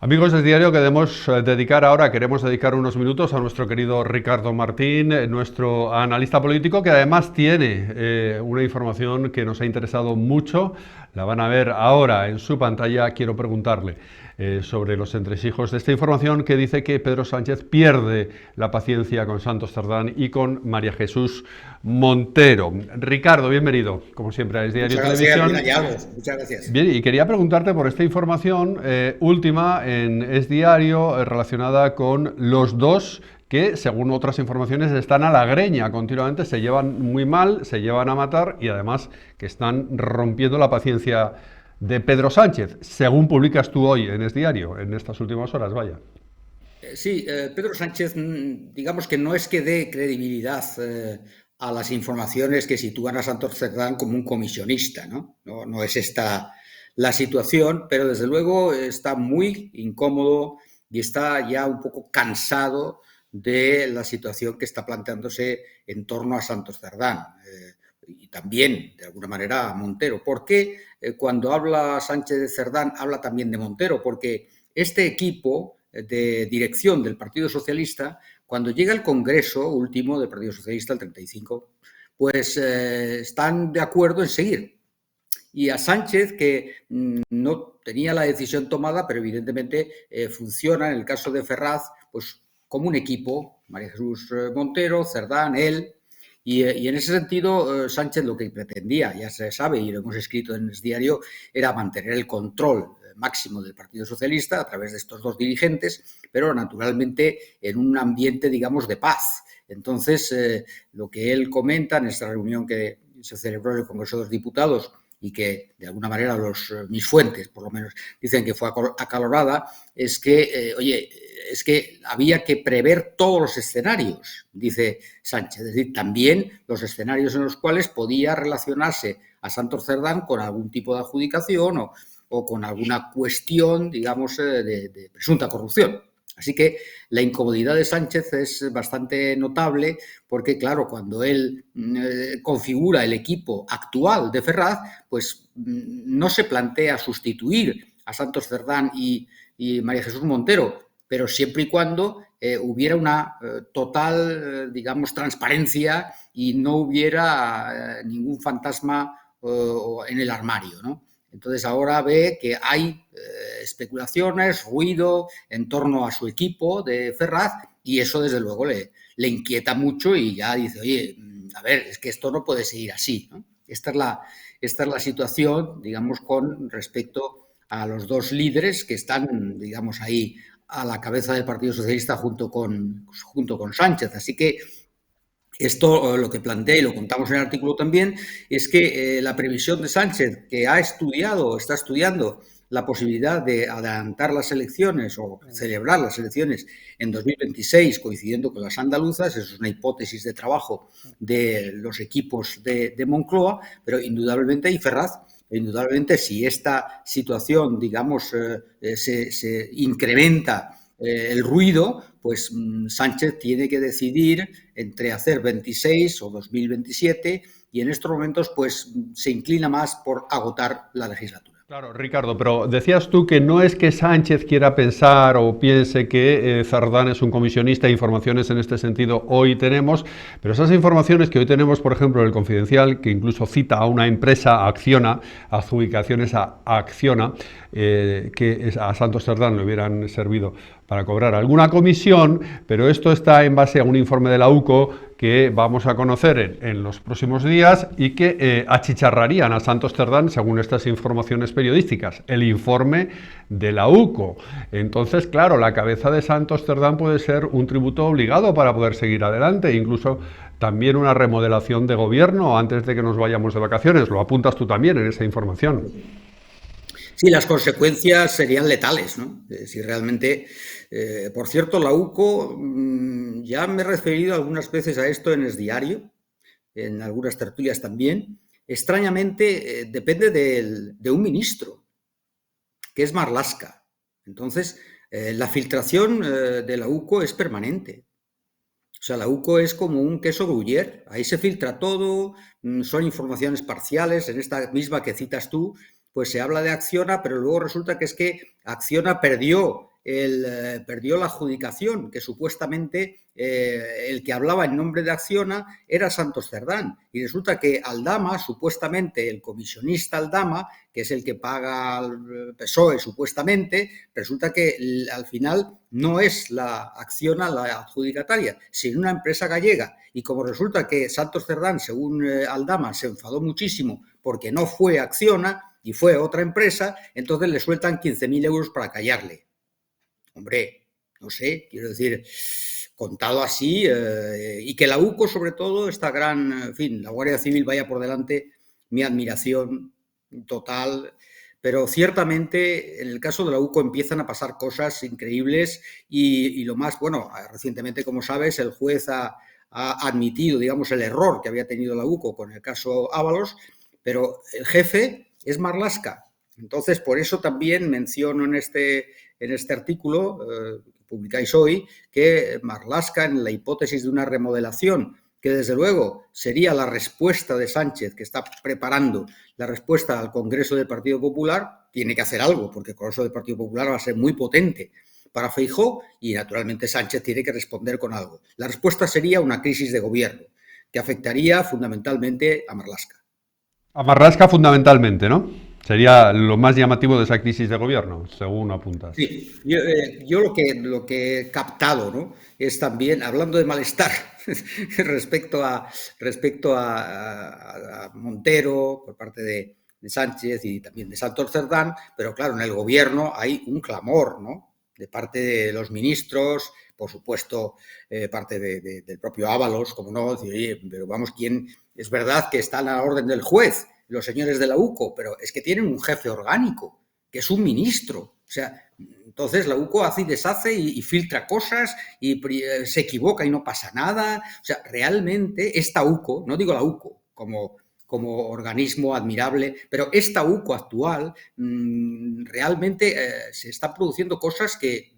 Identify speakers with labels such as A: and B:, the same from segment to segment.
A: Amigos del diario, queremos dedicar unos minutos a nuestro querido Ricardo Martín, nuestro analista político, que además tiene una información que nos ha interesado mucho. La van a ver ahora en su pantalla. Quiero preguntarle sobre los entresijos de esta información que dice que Pedro Sánchez pierde la paciencia con Santos Cerdán y con María Jesús Montero. Ricardo, bienvenido, como siempre, a Es Diario
B: Muchas gracias, bien
A: Televisión.
B: hallados. Muchas gracias.
A: Bien, y quería preguntarte por esta información última en Es Diario relacionada con los dos que, según otras informaciones, están a la greña continuamente, se llevan muy mal, se llevan a matar y además que están rompiendo la paciencia de Pedro Sánchez, según publicas tú hoy en Es Diario, en estas últimas horas, vaya.
B: Sí, Pedro Sánchez, digamos que no es que dé credibilidad a las informaciones que sitúan a Santos Cerdán como un comisionista, ¿no? No es esta la situación, pero desde luego está muy incómodo y está ya un poco cansado de la situación que está planteándose en torno a Santos Cerdán. Y también, de alguna manera, a Montero. ¿Por qué cuando habla Sánchez de Cerdán habla también de Montero? Porque este equipo de dirección del Partido Socialista, cuando llega el Congreso último del Partido Socialista, el 35, pues están de acuerdo en seguir. Y a Sánchez, que no tenía la decisión tomada, pero evidentemente funciona en el caso de Ferraz, pues como un equipo, María Jesús Montero, Cerdán, él, y en ese sentido, Sánchez lo que pretendía, ya se sabe, y lo hemos escrito en el diario, era mantener el control máximo del Partido Socialista a través de estos dos dirigentes, pero naturalmente en un ambiente, digamos, de paz. Entonces, lo que él comenta en esta reunión que se celebró en el Congreso de los Diputados y que de alguna manera mis fuentes, por lo menos, dicen que fue acalorada, es que, oye, es que había que prever todos los escenarios, dice Sánchez, es decir, también los escenarios en los cuales podía relacionarse a Santos Cerdán con algún tipo de adjudicación o con alguna cuestión, digamos, de presunta corrupción. Así que la incomodidad de Sánchez es bastante notable porque, claro, cuando él configura el equipo actual de Ferraz, pues no se plantea sustituir a Santos Cerdán y María Jesús Montero, pero siempre y cuando hubiera una total, digamos, transparencia y no hubiera ningún fantasma en el armario, ¿no? Entonces ahora ve que hay especulaciones, ruido en torno a su equipo de Ferraz y eso desde luego le inquieta mucho y ya dice, oye, a ver, es que esto no puede seguir así, ¿no? Esta es la situación, digamos, con respecto a los dos líderes que están, digamos, ahí a la cabeza del Partido Socialista junto con Sánchez. Así que esto lo que plantea, y lo contamos en el artículo también, es que la previsión de Sánchez, que está estudiando la posibilidad de adelantar las elecciones o celebrar las elecciones en 2026, coincidiendo con las andaluzas, eso es una hipótesis de trabajo de los equipos de Moncloa, pero indudablemente, y Ferraz, indudablemente, si esta situación, digamos, se incrementa el ruido, pues Sánchez tiene que decidir entre hacer 26 o 2027 y en estos momentos pues se inclina más por agotar la legislatura.
A: Claro, Ricardo, pero decías tú que no es que Sánchez quiera pensar o piense que Cerdán es un comisionista, informaciones en este sentido hoy tenemos, pero esas informaciones que hoy tenemos, por ejemplo, en el Confidencial, que incluso cita a una empresa, Acciona, adjudicaciones a Acciona, que a Santos Cerdán le hubieran servido para cobrar alguna comisión, pero esto está en base a un informe de la UCO que vamos a conocer en los próximos días y que achicharrarían a Santos Cerdán según estas informaciones periodísticas, el informe de la UCO. Entonces, claro, la cabeza de Santos Cerdán puede ser un tributo obligado para poder seguir adelante, incluso también una remodelación de gobierno antes de que nos vayamos de vacaciones. Lo apuntas tú también en esa información.
B: Sí, las consecuencias serían letales, ¿no? Si realmente, por cierto, la UCO, ya me he referido algunas veces a esto en el diario, en algunas tertulias también. Extrañamente, depende de un ministro, que es Marlaska. Entonces, la filtración de la UCO es permanente. O sea, la UCO es como un queso gruyere, ahí se filtra todo, son informaciones parciales, en esta misma que citas tú, pues se habla de Acciona, pero luego resulta que es que Acciona perdió perdió la adjudicación, que supuestamente el que hablaba en nombre de Acciona era Santos Cerdán. Y resulta que Aldama, supuestamente el comisionista Aldama, que es el que paga al PSOE supuestamente, resulta que al final no es la Acciona la adjudicataria, sino una empresa gallega. Y como resulta que Santos Cerdán, según Aldama, se enfadó muchísimo porque no fue Acciona y fue otra empresa, entonces le sueltan 15.000 euros para callarle. Hombre, no sé, quiero decir, contado así, y que la UCO, sobre todo, esta gran, en fin, la Guardia Civil vaya por delante, mi admiración total, pero ciertamente en el caso de la UCO empiezan a pasar cosas increíbles y lo más, bueno, recientemente, como sabes, el juez ha admitido, digamos, el error que había tenido la UCO con el caso Ábalos, pero el jefe es Marlaska. Entonces, por eso también menciono en este artículo que publicáis hoy que Marlaska, en la hipótesis de una remodelación, que desde luego sería la respuesta de Sánchez, que está preparando la respuesta al Congreso del Partido Popular, tiene que hacer algo, porque el Congreso del Partido Popular va a ser muy potente para Feijóo y naturalmente Sánchez tiene que responder con algo. La respuesta sería una crisis de gobierno que afectaría fundamentalmente a Marlaska.
A: A Marlaska fundamentalmente, ¿no? Sería lo más llamativo de esa crisis de gobierno, según apuntas.
B: Sí, yo lo que he captado, ¿no?, es también, hablando de malestar respecto a Montero por parte de Sánchez y también de Santos Cerdán, pero claro, en el gobierno hay un clamor, ¿no?, de parte de los ministros, por supuesto, parte del propio Ábalos, como no, decir, oye, pero vamos, ¿quién? Es verdad que están a la orden del juez los señores de la UCO, pero es que tienen un jefe orgánico, que es un ministro. O sea, entonces la UCO hace y deshace y filtra cosas y se equivoca y no pasa nada. O sea, realmente esta UCO, no digo la UCO como organismo admirable, pero esta UCO actual realmente se están produciendo cosas que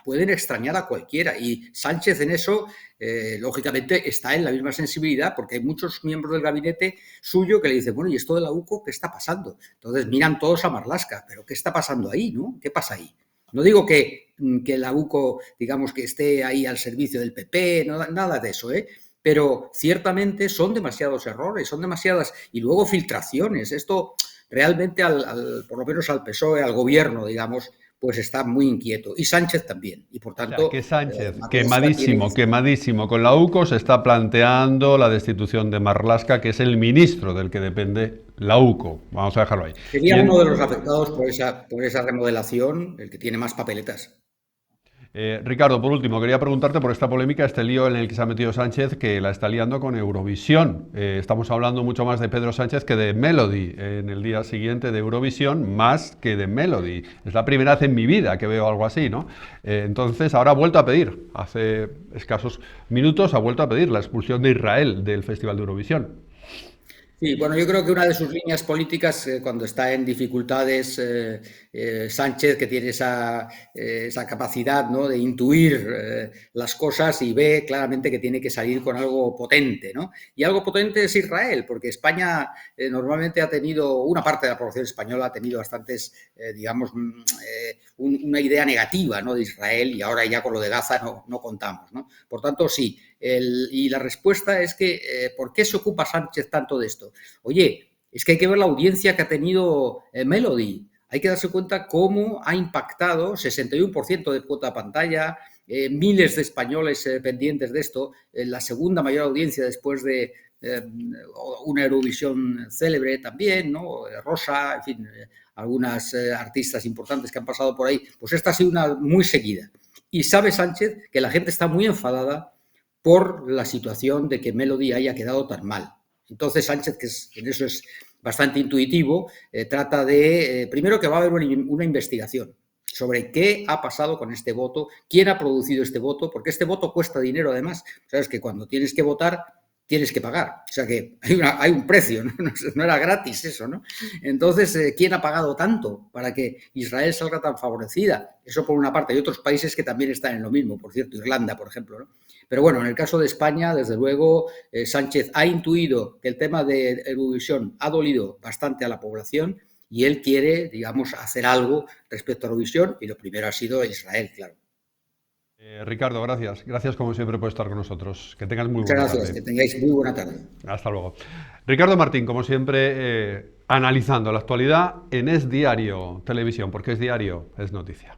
B: pueden extrañar a cualquiera y Sánchez en eso lógicamente está en la misma sensibilidad porque hay muchos miembros del gabinete suyo que le dicen, bueno, ¿y esto de la UCO qué está pasando? Entonces miran todos a Marlaska, pero ¿qué está pasando ahí, no? ¿Qué pasa ahí? No digo que la UCO, digamos, que esté ahí al servicio del PP, no, nada de eso, pero ciertamente son demasiados errores, son demasiadas, y luego filtraciones. Esto realmente, por lo menos al PSOE, al gobierno, digamos, pues está muy inquieto. Y Sánchez también. Y por tanto,
A: o sea, que Sánchez, quemadísimo con la UCO, se está planteando la destitución de Marlaska, que es el ministro del que depende la UCO. Vamos a dejarlo ahí.
B: Sería uno de los afectados por esa remodelación, el que tiene más papeletas.
A: Ricardo, por último, quería preguntarte por esta polémica, este lío en el que se ha metido Sánchez, que la está liando con Eurovisión. Estamos hablando mucho más de Pedro Sánchez que de Melody en el día siguiente de Eurovisión, más que de Melody. Es la primera vez en mi vida que veo algo así, ¿no? Entonces, ahora ha vuelto a pedir, hace escasos minutos, ha vuelto a pedir la expulsión de Israel del Festival de Eurovisión.
B: Sí, bueno, yo creo que una de sus líneas políticas, cuando está en dificultades, Sánchez, que tiene esa capacidad, ¿no?, de intuir las cosas y ve claramente que tiene que salir con algo potente, ¿no? Y algo potente es Israel, porque España normalmente ha tenido, una parte de la población española ha tenido bastantes, digamos, una idea negativa, ¿no?, de Israel, y ahora ya con lo de Gaza no contamos, ¿no? Por tanto, sí. Y la respuesta es que, ¿por qué se ocupa Sánchez tanto de esto? Oye, es que hay que ver la audiencia que ha tenido Melody. Hay que darse cuenta cómo ha impactado 61% de cuota pantalla, miles de españoles pendientes de esto, la segunda mayor audiencia después de una Eurovisión célebre también, ¿no? Rosa, en fin, algunas artistas importantes que han pasado por ahí. Pues esta ha sido una muy seguida. Y sabe Sánchez que la gente está muy enfadada por la situación de que Melody haya quedado tan mal. Entonces Sánchez, que en eso es bastante intuitivo, trata de, primero, que va a haber una investigación sobre qué ha pasado con este voto, quién ha producido este voto, porque este voto cuesta dinero además. Sabes que cuando tienes que votar tienes que pagar, o sea que hay un precio, no era gratis eso, ¿no? Entonces, ¿quién ha pagado tanto para que Israel salga tan favorecida? Eso por una parte. Hay otros países que también están en lo mismo, por cierto, Irlanda, por ejemplo, ¿no? Pero bueno, en el caso de España, desde luego, Sánchez ha intuido que el tema de Eurovisión ha dolido bastante a la población y él quiere, digamos, hacer algo respecto a Eurovisión, y lo primero ha sido Israel, claro.
A: Ricardo, gracias. Gracias como siempre por estar con nosotros. Que tengas muy
B: Muchas
A: buena
B: gracias,
A: tarde.
B: que tengáis muy buena tarde.
A: Hasta luego. Ricardo Martín, como siempre, analizando la actualidad en Es Diario Televisión, porque es diario, es noticia.